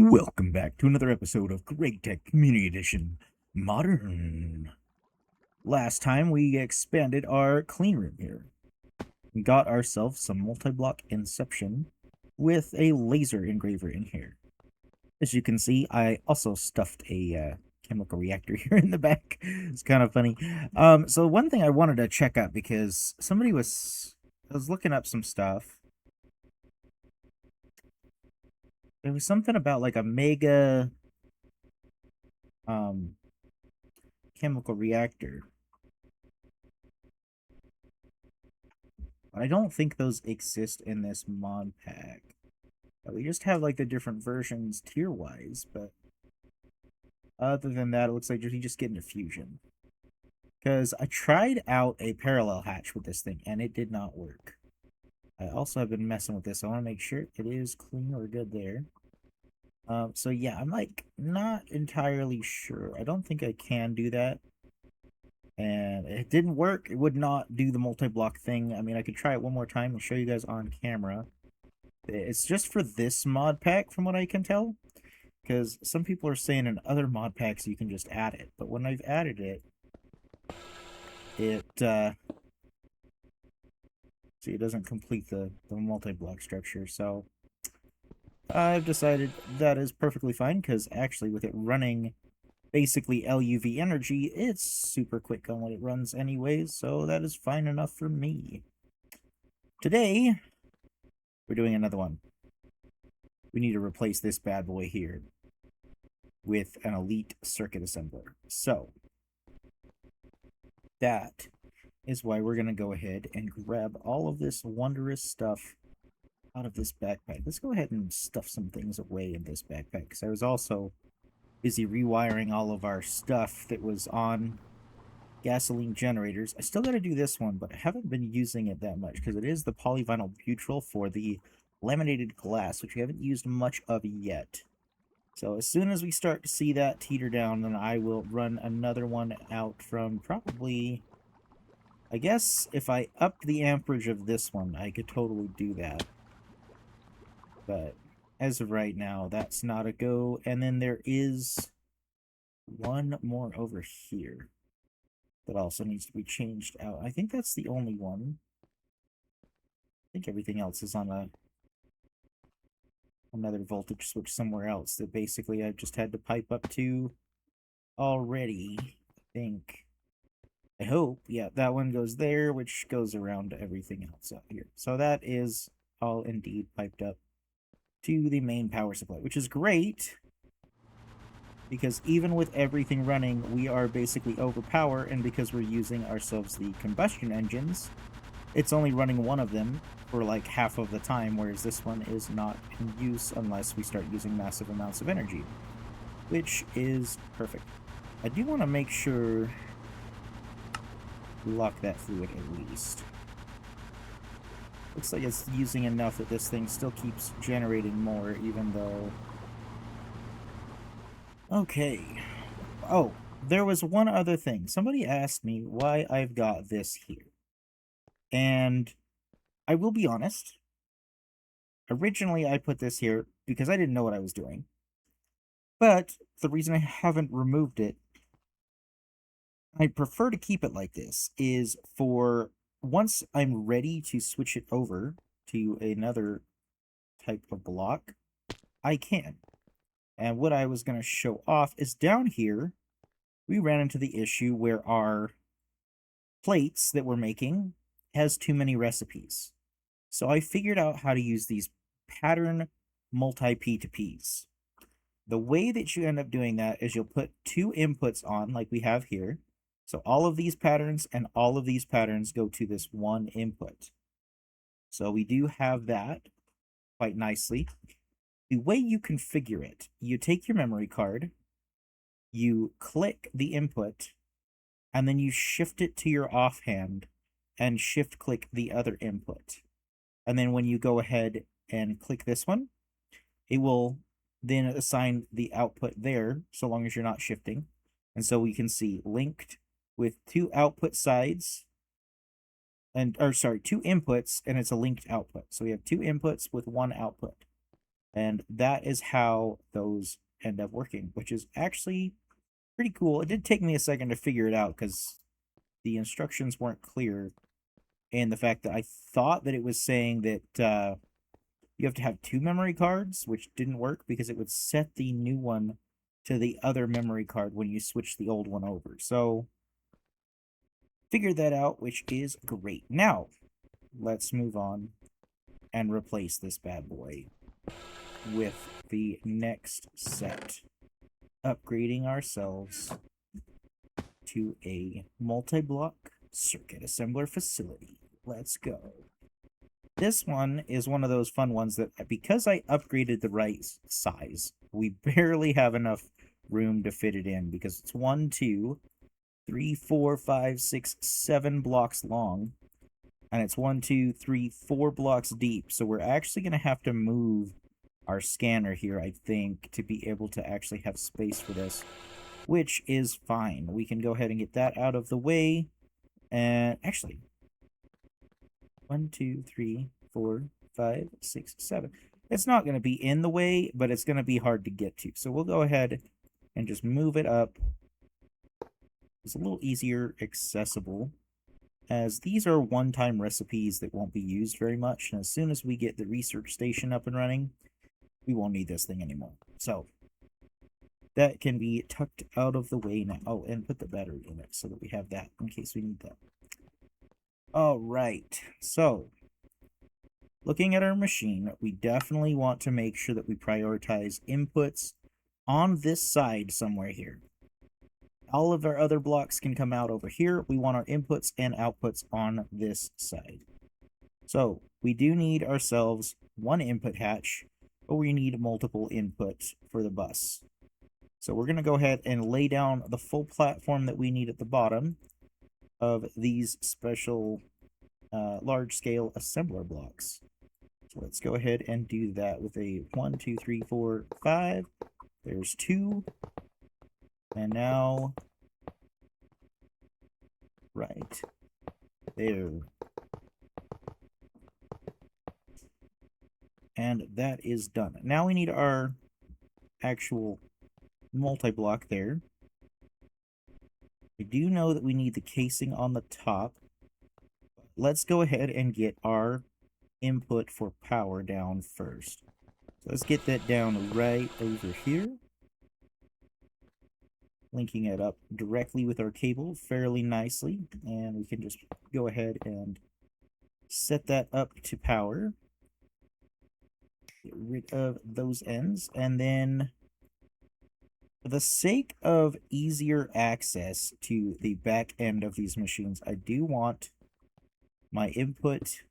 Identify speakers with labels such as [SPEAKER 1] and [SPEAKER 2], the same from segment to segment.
[SPEAKER 1] Welcome back to another episode of Gregtech Community Edition Modern. Last time we expanded our clean room here. We got ourselves some multi-block inception with a laser engraver in here. As you can see, I also stuffed a chemical reactor here in the back. It's kind of funny. So one thing I wanted to check out because I was looking up some stuff. There was something about like a mega um chemical reactor. But I don't think those exist in this mod pack. We just have like the different versions tier-wise, but other than that, it looks like you just get into fusion. Because I tried out a parallel hatch with this thing, and it did not work. I also have been messing with this. I want to make sure it is clean or good there. So yeah, I'm like not entirely sure. I don't think I can do that. And it didn't work. It would not do the multi-block thing. I mean, I could try it one more time and show you guys on camera. It's just for this mod pack, from what I can tell. Because some people are saying in other mod packs you can just add it. But when I've added it, see, it doesn't complete the multi-block structure. So I've decided that is perfectly fine, because actually with it running basically LUV energy, it's super quick on what it runs anyways. So that is fine enough for me. Today, we're doing another one. We need to replace this bad boy here with an elite circuit assembler. So that is why we're going to go ahead and grab all of this wondrous stuff out of this backpack. Let's go ahead and stuff some things away in this backpack, because I was also busy rewiring all of our stuff that was on gasoline generators. I still got to do this one, but I haven't been using it that much because it is the polyvinyl butyl for the laminated glass, which we haven't used much of yet. So as soon as we start to see that teeter down, then I will run another one out from probably... I guess if I upped the amperage of this one, I could totally do that. But as of right now, that's not a go. And then there is one more over here that also needs to be changed out. I think that's the only one. I think everything else is on another voltage switch somewhere else that basically I've just had to pipe up to already, I think. I hope. Yeah, that one goes there, which goes around everything else out here. So that is all indeed piped up to the main power supply, which is great, because even with everything running, we are basically overpower, and because we're using ourselves the combustion engines, it's only running one of them for like half of the time, whereas this one is not in use unless we start using massive amounts of energy, which is perfect. I do want to make sure we lock that fluid at least. Looks like it's using enough that this thing still keeps generating more, even though... Okay. Oh, there was one other thing. Somebody asked me why I've got this here. And I will be honest. Originally, I put this here because I didn't know what I was doing. But the reason I haven't removed it, I prefer to keep it like this, is for once I'm ready to switch it over to another type of block, I can. And what I was going to show off is down here, we ran into the issue where our plates that we're making has too many recipes. So I figured out how to use these pattern multi-P2Ps. The way that you end up doing that is you'll put two inputs on, like we have here. So all of these patterns and all of these patterns go to this one input. So we do have that quite nicely. The way you configure it, you take your memory card, you click the input, and then you shift it to your offhand and shift click the other input. And then when you go ahead and click this one, it will then assign the output there, so long as you're not shifting. And so we can see linked with two output sides, two inputs, and it's a linked output. So we have two inputs with one output. And that is how those end up working, which is actually pretty cool. It did take me a second to figure it out because the instructions weren't clear. And the fact that I thought that it was saying that you have to have two memory cards, which didn't work because it would set the new one to the other memory card when you switch the old one over. So figured that out, which is great. Now, let's move on and replace this bad boy with the next set. Upgrading ourselves to a multi-block circuit assembler facility. Let's go. This one is one of those fun ones that, because I upgraded the right size, we barely have enough room to fit it in because it's 1, 2, 3, 4, 5, 6, 7 blocks long. And it's 1, 2, 3, 4 blocks deep. So we're actually going to have to move our scanner here, I think, to be able to actually have space for this, which is fine. We can go ahead and get that out of the way. And actually, 1, 2, 3, 4, 5, 6, 7. It's not going to be in the way, but it's going to be hard to get to. So we'll go ahead and just move it up. It's a little easier accessible, as these are one-time recipes that won't be used very much. And as soon as we get the research station up and running, we won't need this thing anymore. So that can be tucked out of the way now. Oh, and put the battery in it so that we have that in case we need that. All right, so looking at our machine, we definitely want to make sure that we prioritize inputs on this side somewhere here. All of our other blocks can come out over here. We want our inputs and outputs on this side. So we do need ourselves one input hatch, but we need multiple inputs for the bus. So we're going to go ahead and lay down the full platform that we need at the bottom of these special large-scale assembler blocks. So let's go ahead and do that with a 1, 2, 3, 4, 5. There's 2. And now, right there. And that is done. Now we need our actual multi-block there. I do know that we need the casing on the top. Let's go ahead and get our input for power down first. So let's get that down right over here. Linking it up directly with our cable fairly nicely. And we can just go ahead and set that up to power. Get rid of those ends. And then, for the sake of easier access to the back end of these machines, I do want my input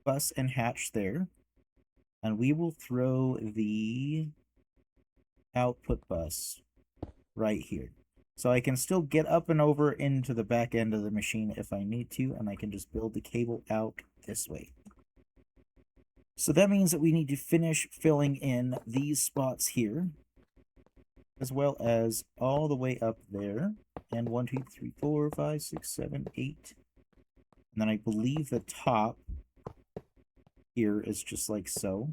[SPEAKER 1] bus and hatch there. And we will throw the output bus right here. So I can still get up and over into the back end of the machine if I need to, and I can just build the cable out this way. So that means that we need to finish filling in these spots here, as well as all the way up there. And 1, 2, 3, 4, 5, 6, 7, 8. And then I believe the top here is just like so.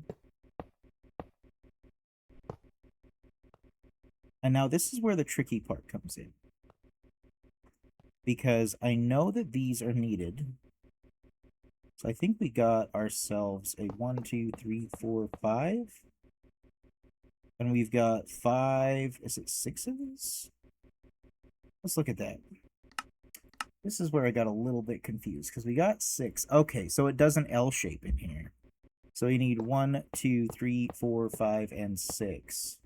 [SPEAKER 1] And now this is where the tricky part comes in, because I know that these are needed. So I think we got ourselves a 1, 2, 3, 4, 5. And we've got 5, is it 6 of these? Let's look at that. This is where I got a little bit confused, because we got 6. Okay, so it does an L shape in here. So you need 1, 2, 3, 4, 5, and 6.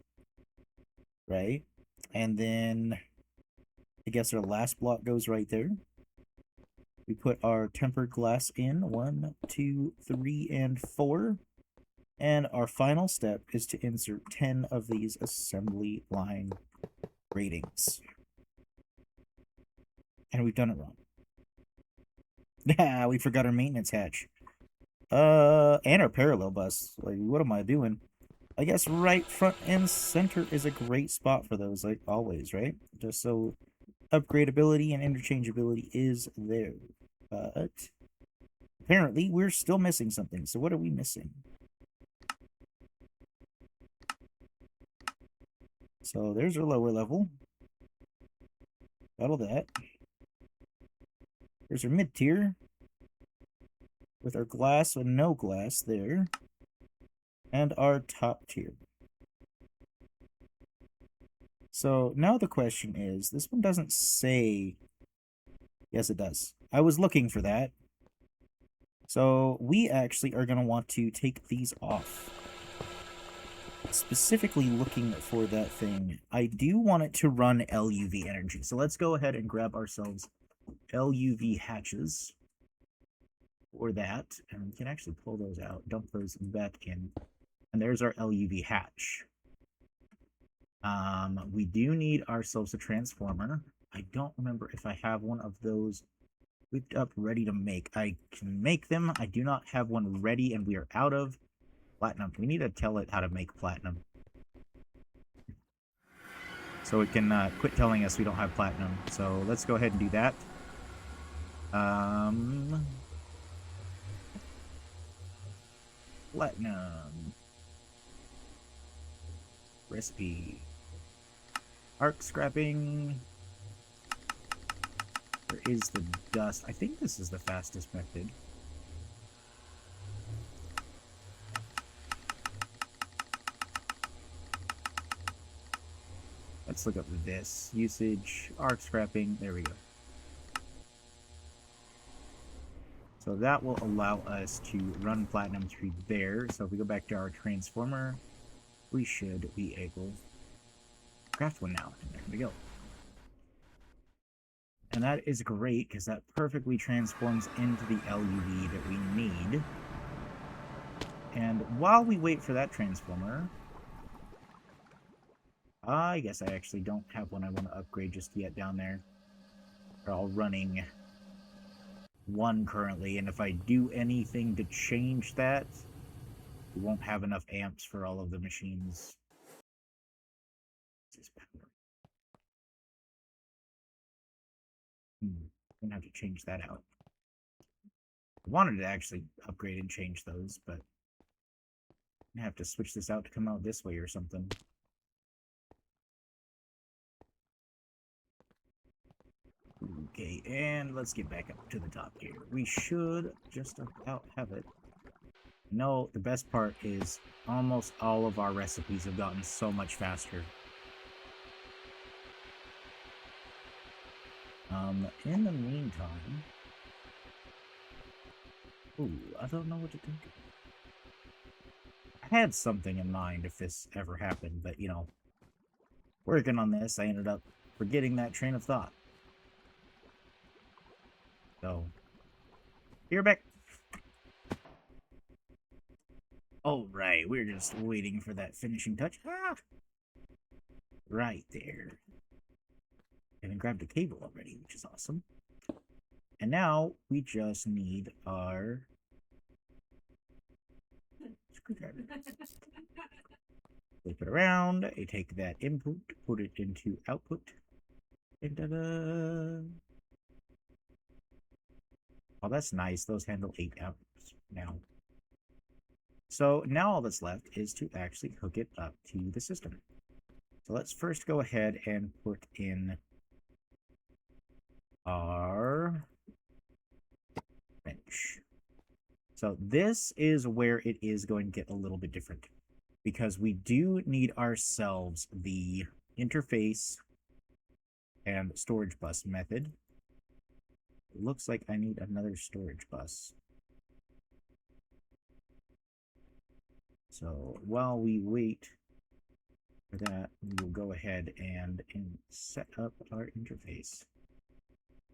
[SPEAKER 1] Right? And then I guess our last block goes right there. We put our tempered glass in 1, 2, 3, and 4. And our final step is to insert 10 of these assembly line ratings. And we've done it wrong. Yeah, we forgot our maintenance hatch. And our parallel bus. Like, what am I doing? I guess right front and center is a great spot for those, like always, right? Just so upgradability and interchangeability is there. But apparently we're still missing something. So what are we missing? So there's our lower level. Got all that. There's our mid tier with our glass and no glass there. And our top tier. So now the question is, this one doesn't say... Yes, it does. I was looking for that. So we actually are going to want to take these off. Specifically looking for that thing. I do want it to run LuV energy. So let's go ahead and grab ourselves LuV hatches for that. And we can actually pull those out, dump those back in. And there's our LuV hatch. We do need ourselves a transformer. I don't remember if I have one of those whipped up ready to make. I can make them. I do not have one ready, and we are out of platinum. We need to tell it how to make platinum, so it can quit telling us we don't have platinum. So let's go ahead and do that. Platinum. Recipe. Arc scrapping. Where is the dust? I think this is the fastest method. Let's look up this. Usage, arc scrapping. There we go. So that will allow us to run platinum through there. So if we go back to our transformer, we should be able to craft one now. There we go. And that is great, because that perfectly transforms into the LuV that we need. And while we wait for that transformer, I guess I actually don't have one I want to upgrade just yet down there. They're all running one currently, and if I do anything to change that, we won't have enough amps for all of the machines. I'm gonna have to change that out. I wanted to actually upgrade and change those, but I have to switch this out to come out this way or something. Okay, and let's get back up to the top here. We should just about have it. No, the best part is almost all of our recipes have gotten so much faster. In the meantime... Ooh, I don't know what to think. I had something in mind if this ever happened, but, you know, working on this, I ended up forgetting that train of thought. So, you're back. Oh, right, we're just waiting for that finishing touch. Ah! Right there. And grabbed a cable already, which is awesome. And now we just need our screwdriver. Flip it around. I take that input, put it into output. And ta-da! Oh, that's nice. Those handle 8 amps now. So now all that's left is to actually hook it up to the system. So let's first go ahead and put in our bench. So this is where it is going to get a little bit different, because we do need ourselves the interface and storage bus method. It looks like I need another storage bus. So while we wait for that, we will go ahead and set up our interface.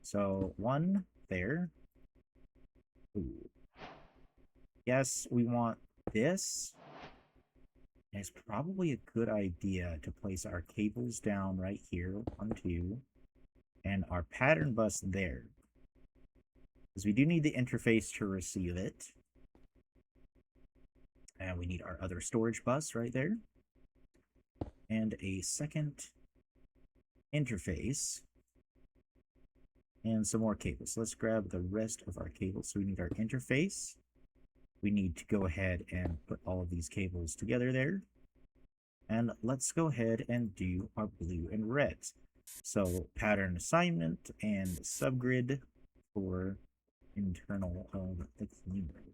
[SPEAKER 1] So one there. Ooh. Yes, we want this. And it's probably a good idea to place our cables down right here, 1, 2, and our pattern bus there, because we do need the interface to receive it. And we need our other storage bus right there. And a second interface. And some more cables. So let's grab the rest of our cables. So we need our interface. We need to go ahead and put all of these cables together there. And let's go ahead and do our blue and reds. So pattern assignment and subgrid for internal of the cleaner.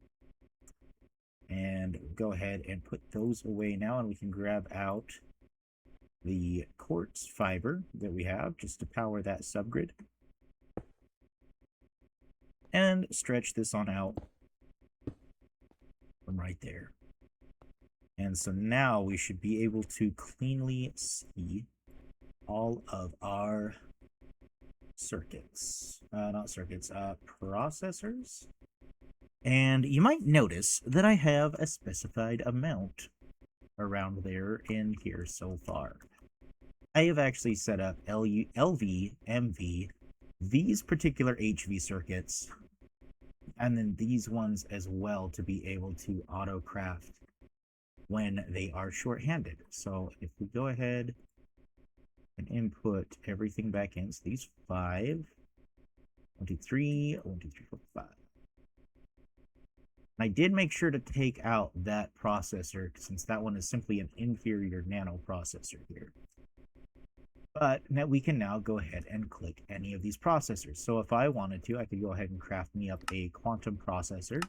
[SPEAKER 1] And go ahead and put those away now, and we can grab out the quartz fiber that we have just to power that subgrid. And stretch this on out from right there. And so now we should be able to cleanly see all of our circuits. Not circuits, processors. And you might notice that I have a specified amount around there in here so far. I have actually set up LV, MV, these particular HV circuits, and then these ones as well to be able to auto-craft when they are short-handed. So if we go ahead and input everything back in, so these 5, 1, 2, 3, 1, 2, 3, 4, 5. I did make sure to take out that processor since that one is simply an inferior nano processor here. But now we can now go ahead and click any of these processors. So if I wanted to, I could go ahead and craft me up a quantum processor,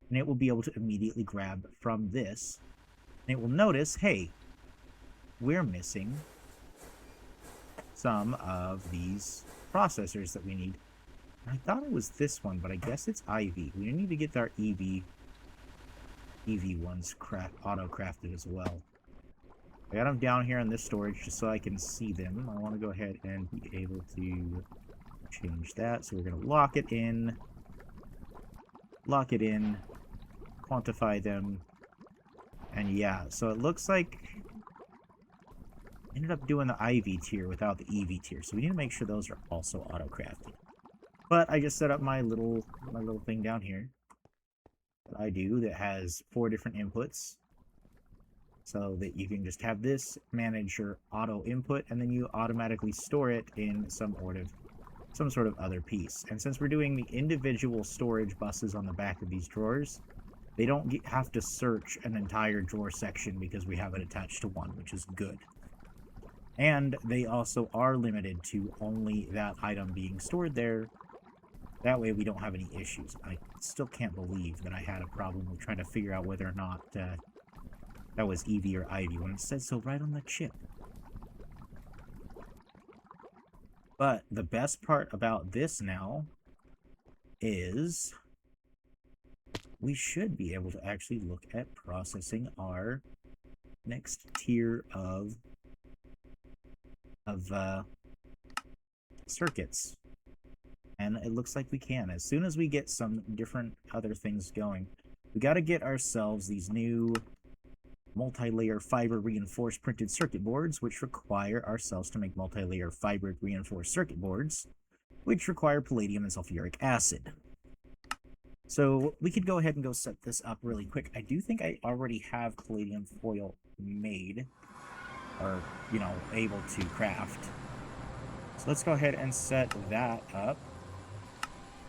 [SPEAKER 1] and it will be able to immediately grab from this. And it will notice, hey, we're missing some of these processors that we need. I thought it was this one, but I guess it's IV. We need to get our EV ones auto-crafted as well. I got them down here in this storage just so I can see them. I want to go ahead and be able to change that. So we're going to lock it in, quantify them. And yeah, so it looks like I ended up doing the IV tier without the EV tier. So we need to make sure those are also auto-crafted. But I just set up my little thing down here that I do that has 4 different inputs. So that you can just have this manage your auto input, and then you automatically store it in some sort of other piece. And since we're doing the individual storage buses on the back of these drawers, they don't have to search an entire drawer section because we have it attached to one, which is good. And they also are limited to only that item being stored there. That way we don't have any issues. I still can't believe that I had a problem with trying to figure out whether or not that was EV or IV when it says so right on the chip. But the best part about this now is we should be able to actually look at processing our next tier of circuits. And it looks like we can. As soon as we get some different other things going, we got to get ourselves these new multi-layer fiber reinforced printed circuit boards, which require ourselves to make multi-layer fiber reinforced circuit boards, which require palladium and sulfuric acid. So we could go ahead and go set this up really quick. I do think I already have palladium foil made, or, you know, able to craft. So let's go ahead and set that up.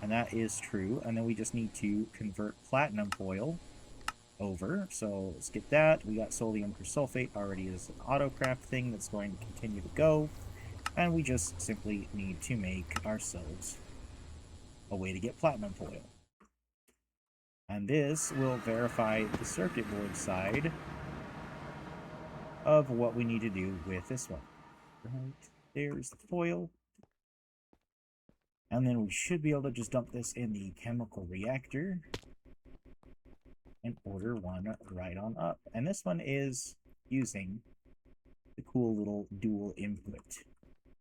[SPEAKER 1] And that is true. And then we just need to convert platinum foil over. So let's get that. We got sodium persulfate already as an auto craft thing that's going to continue to go. And we just simply need to make ourselves a way to get platinum foil. And this will verify the circuit board side of what we need to do with this one. Right, there's the foil. And then we should be able to just dump this in the chemical reactor and order one right on up. And this one is using the cool little dual input.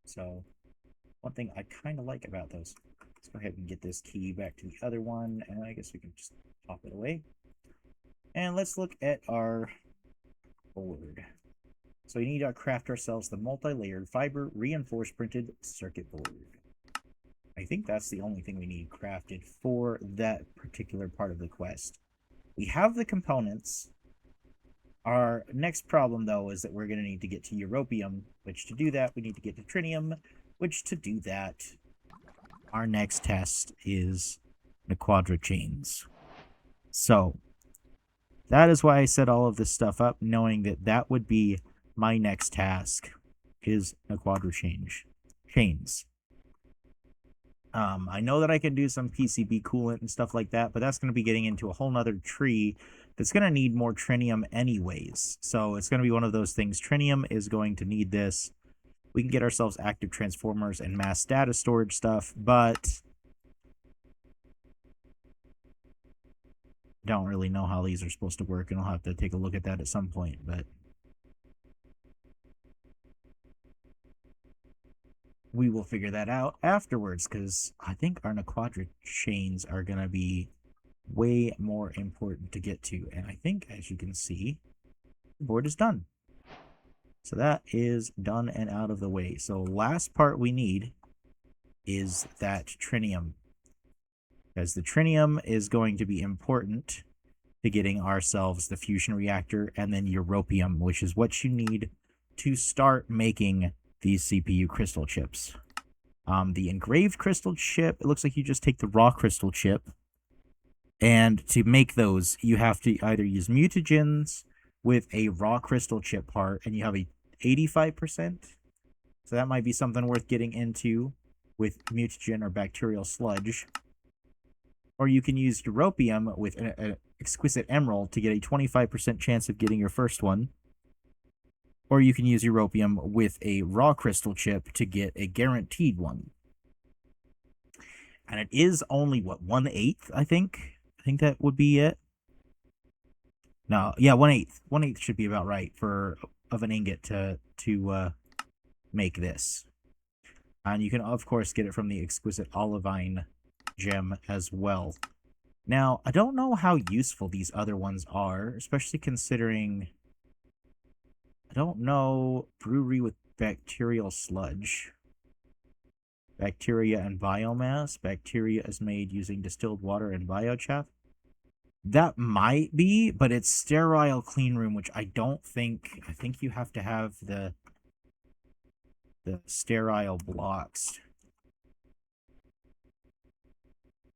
[SPEAKER 1] So one thing I kind of like about those. Let's go ahead and get this key back to the other one, and I guess we can just pop it away. And let's look at our board. So we need to craft ourselves the multi-layered fiber reinforced printed circuit board. I think that's the only thing we need crafted for that particular part of the quest. We have the components. Our next problem, though, is that we're going to need to get to europium, which to do that, we need to get to tritium, which to do that, our next test is the quadra chains. So that is why I set all of this stuff up, knowing that that would be my next task is a chains. I know that I can do some PCB coolant and stuff like that, but that's going to be getting into a whole nother tree that's going to need more trinium anyways. So it's going to be one of those things. Trinium is going to need this. We can get ourselves active transformers and mass data storage stuff, but don't really know how these are supposed to work, and I'll have to take a look at that at some point, but we will figure that out afterwards, because I think our Quadra chains are going to be way more important to get to. And I think, as you can see, the board is done. So that is done and out of the way. So last part we need is that trinium, because the trinium is going to be important to getting ourselves the fusion reactor and then europium, which is what you need to start making these CPU crystal chips. The engraved crystal chip, it looks like you just take the raw crystal chip, and to make those, you have to either use mutagens with a raw crystal chip part, and you have a 85%. So that might be something worth getting into with mutagen or bacterial sludge. Or you can use europium with an exquisite emerald to get a 25% chance of getting your first one. Or you can use europium with a raw crystal chip to get a guaranteed one. And it is only, what, 1/8, I think? I think that would be it. No, yeah, 1/8. 1/8 should be about right of an ingot to make this. And you can, of course, get it from the exquisite olivine gem as well. Now, I don't know how useful these other ones are, especially considering, I don't know, brewery with bacterial sludge. Bacteria and biomass. Bacteria is made using distilled water and biochaff. That might be, but it's sterile clean room, which I don't think. I think you have to have the sterile blocks.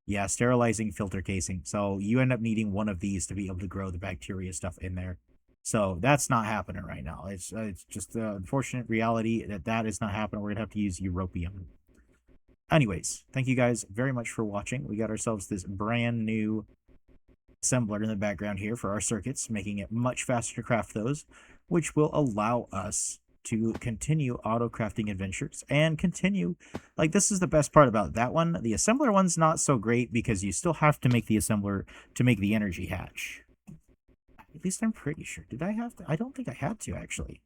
[SPEAKER 1] Yeah, sterilizing filter casing. So you end up needing one of these to be able to grow the bacteria stuff in there. So that's not happening right now. It's just the unfortunate reality that is not happening. We're going to have to use europium. Anyways, thank you guys very much for watching. We got ourselves this brand new assembler in the background here for our circuits, making it much faster to craft those, which will allow us to continue auto crafting adventures and continue. Like, this is the best part about that one. The assembler one's not so great because you still have to make the assembler to make the energy hatch. At least I'm pretty sure. Did I have to? I don't think I had to, actually.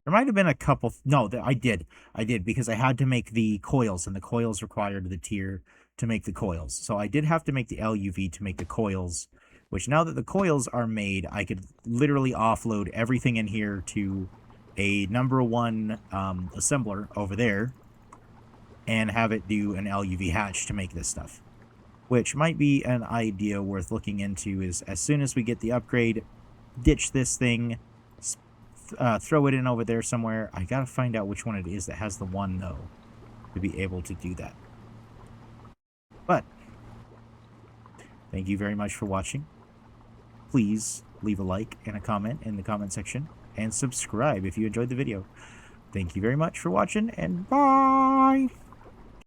[SPEAKER 1] There might have been a couple. No, I did. I did, because I had to make the coils, and the coils required the tier to make the coils. So I did have to make the LuV to make the coils, which now that the coils are made, I could literally offload everything in here to a #1 assembler over there and have it do an LuV hatch to make this stuff, which might be an idea worth looking into. Is as soon as we get the upgrade, ditch this thing, throw it in over there somewhere. I gotta find out which one it is that has the one, though, to be able to do that. But thank you very much for watching. Please leave a like and a comment in the comment section, and subscribe if you enjoyed the video. Thank you very much for watching, and bye!